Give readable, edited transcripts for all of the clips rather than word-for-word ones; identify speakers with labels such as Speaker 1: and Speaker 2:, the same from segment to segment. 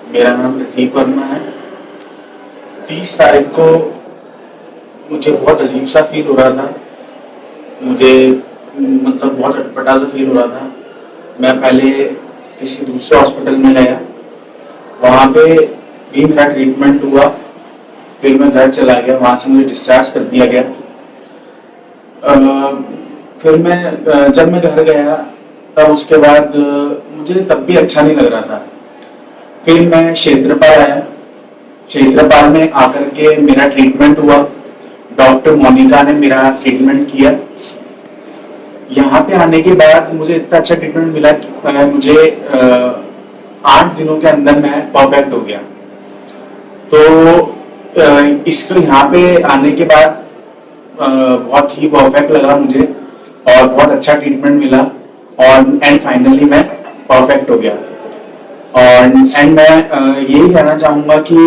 Speaker 1: मेरा नाम प्रतीक वर्मा है। 30 तारीख को मुझे बहुत अजीब सा फील हो रहा था। मुझे मतलब बहुत अटपटा सा फील हो रहा था। मैं पहले किसी दूसरे हॉस्पिटल में गया, वहाँ पे भी मेरा ट्रीटमेंट हुआ। फिर मैं घर चला गया, वहाँ से मुझे डिस्चार्ज कर दिया गया। फिर जब मैं घर गया तब उसके बाद मुझे तब भी अच्छा नहीं लग रहा था। फिर मैं क्षेत्रपाल आया। क्षेत्रपाल में आकर के मेरा ट्रीटमेंट हुआ। डॉक्टर मोनिका ने मेरा ट्रीटमेंट किया। यहाँ पे आने के बाद मुझे इतना अच्छा ट्रीटमेंट मिला कि मुझे 8 दिनों के अंदर मैं परफेक्ट हो गया। तो इसको यहाँ पे आने के बाद बहुत ही परफेक्ट लगा मुझे और बहुत अच्छा ट्रीटमेंट मिला और एंड फाइनली मैं परफेक्ट हो गया। और एंड मैं यही कहना चाहूँगा कि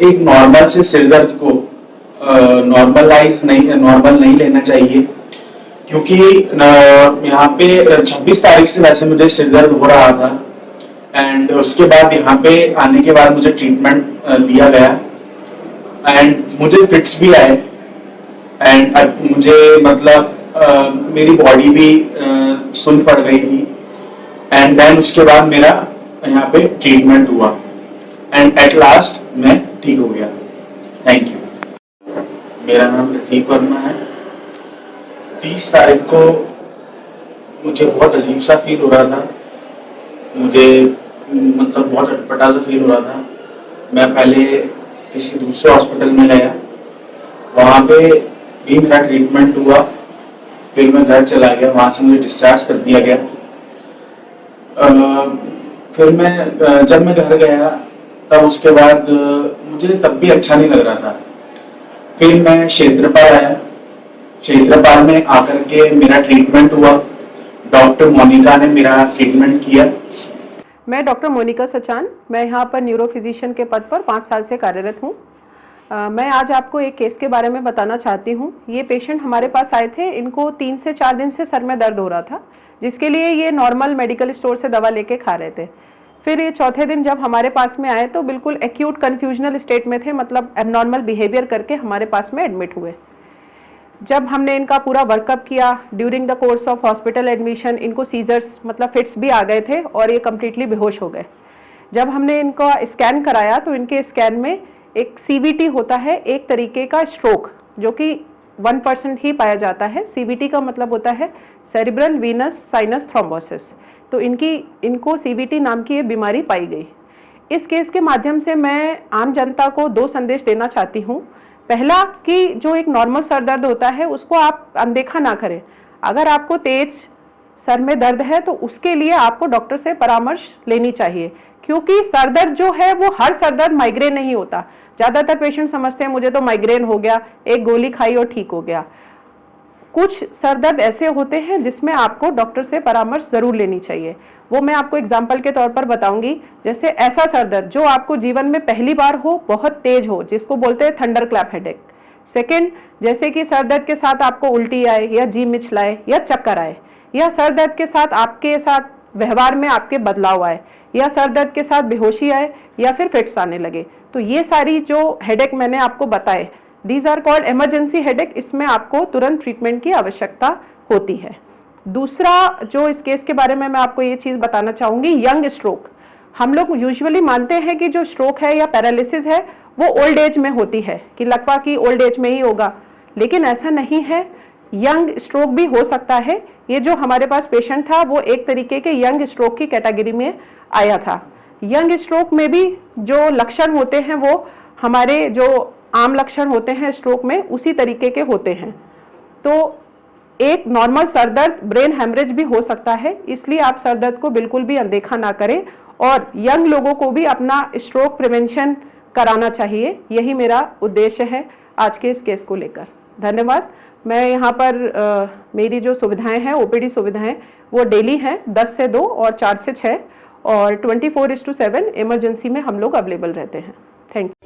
Speaker 1: एक नॉर्मल से सिर दर्द को नॉर्मल नहीं लेना चाहिए, क्योंकि यहाँ पे 26 तारीख से वैसे मुझे सिर दर्द हो रहा था एंड उसके बाद यहाँ पे आने के बाद मुझे ट्रीटमेंट दिया गया एंड मुझे फिट्स भी आए एंड मुझे मतलब मेरी बॉडी भी सुन पड़ गई थी एंड देन उसके बाद मेरा यहाँ पे ट्रीटमेंट हुआ एंड एट लास्ट मैं ठीक हो गया। Thank you. मेरा नाम प्रतीक वर्मा है। 30 तारीख को मुझे बहुत अजीब सा फील हो रहा था। मुझे मतलब बहुत अटपटा सा फील हो रहा था। मैं पहले किसी दूसरे हॉस्पिटल में गया, वहाँ पे भी मेरा ट्रीटमेंट हुआ। फिर मैं घर चला गया, वहाँ से मुझे डिस्चार्ज कर दिया गया। फिर जब मैं घर गया तब उसके बाद मुझे तब भी अच्छा नहीं लग रहा था। फिर मैं क्षेत्रपाल आया। क्षेत्रपाल में आकर के मेरा ट्रीटमेंट हुआ। डॉक्टर मोनिका ने मेरा ट्रीटमेंट किया।
Speaker 2: मैं डॉक्टर मोनिका सचान, मैं यहाँ पर न्यूरो फिजिशियन के पद पर 5 साल से कार्यरत हूँ। मैं आज आपको एक केस के बारे में बताना चाहती हूँ। ये पेशेंट हमारे पास आए थे, इनको 3 से 4 दिन से सर में दर्द हो रहा था, जिसके लिए ये नॉर्मल मेडिकल स्टोर से दवा लेके खा रहे थे। फिर ये चौथे दिन जब हमारे पास में आए तो बिल्कुल एक्यूट कन्फ्यूजनल स्टेट में थे, मतलब एबनॉर्मल बिहेवियर करके हमारे पास में एडमिट हुए। जब हमने इनका पूरा वर्कअप किया, during the course of hospital admission इनको सीजर्स मतलब फिट्स भी आ गए थे और ये कम्प्लीटली बेहोश हो गए। जब हमने इनका स्कैन कराया तो इनके स्कैन में एक CVT होता है, एक तरीके का स्ट्रोक, जो कि 1% ही पाया जाता है। CVT का मतलब होता है सेरिब्रल वीनस साइनस थ्रोम्बोसिस। तो इनको CVT नाम की ये बीमारी पाई गई। इस केस के माध्यम से मैं आम जनता को 2 संदेश देना चाहती हूँ। पहला कि जो एक नॉर्मल सर दर्द होता है उसको आप अनदेखा ना करें। अगर आपको तेज सर में दर्द है तो उसके लिए आपको डॉक्टर से परामर्श लेनी चाहिए, क्योंकि सर दर्द जो है वो हर सर दर्द माइग्रेन नहीं होता। ज़्यादातर पेशेंट समझते हैं मुझे तो माइग्रेन हो गया, एक गोली खाई और ठीक हो गया। कुछ सर दर्द ऐसे होते हैं जिसमें आपको डॉक्टर से परामर्श जरूर लेनी चाहिए। वो मैं आपको एग्जाम्पल के तौर पर बताऊंगी। जैसे ऐसा सर दर्द जो आपको जीवन में पहली बार हो, बहुत तेज हो, जिसको बोलते हैं थंडर क्लैप हेडेक। सेकेंड, जैसे कि सर दर्द के साथ आपको उल्टी आए या जी मिचलाए या चक्कर आए, या सर दर्द के साथ आपके साथ व्यवहार में आपके बदलाव आए, या सर दर्द के साथ बेहोशी आए, या फिर फिट्स आने लगे। तो ये सारी जो हेडेक मैंने आपको बताए, these are called emergency headache. इसमें आपको तुरंत ट्रीटमेंट की आवश्यकता होती है। दूसरा जो इस केस के बारे में मैं आपको ये चीज़ बताना चाहूँगी, यंग स्ट्रोक। हम लोग यूजुअली मानते हैं कि जो स्ट्रोक है या पैरालिसिस है वो ओल्ड एज में होती है, कि लगभग कि ओल्ड एज में ही होगा, लेकिन ऐसा नहीं है। यंग स्ट्रोक भी हो सकता है। ये जो हमारे पास पेशेंट था वो एक तरीके के यंग स्ट्रोक की कैटेगरी में आया था। यंग स्ट्रोक में भी जो लक्षण होते हैं वो हमारे जो आम लक्षण होते हैं स्ट्रोक में उसी तरीके के होते हैं। तो एक नॉर्मल सर दर्द ब्रेन हेमरेज भी हो सकता है, इसलिए आप सर दर्द को बिल्कुल भी अनदेखा ना करें और यंग लोगों को भी अपना स्ट्रोक प्रिवेंशन कराना चाहिए। यही मेरा उद्देश्य है आज के इस केस को लेकर। धन्यवाद। मैं यहाँ पर मेरी जो सुविधाएं हैं, OPD सुविधाएं, वो डेली हैं 10 से 2 और 4 से 6 और 24/7 इमरजेंसी में हम लोग अवेलेबल रहते हैं। Thank you.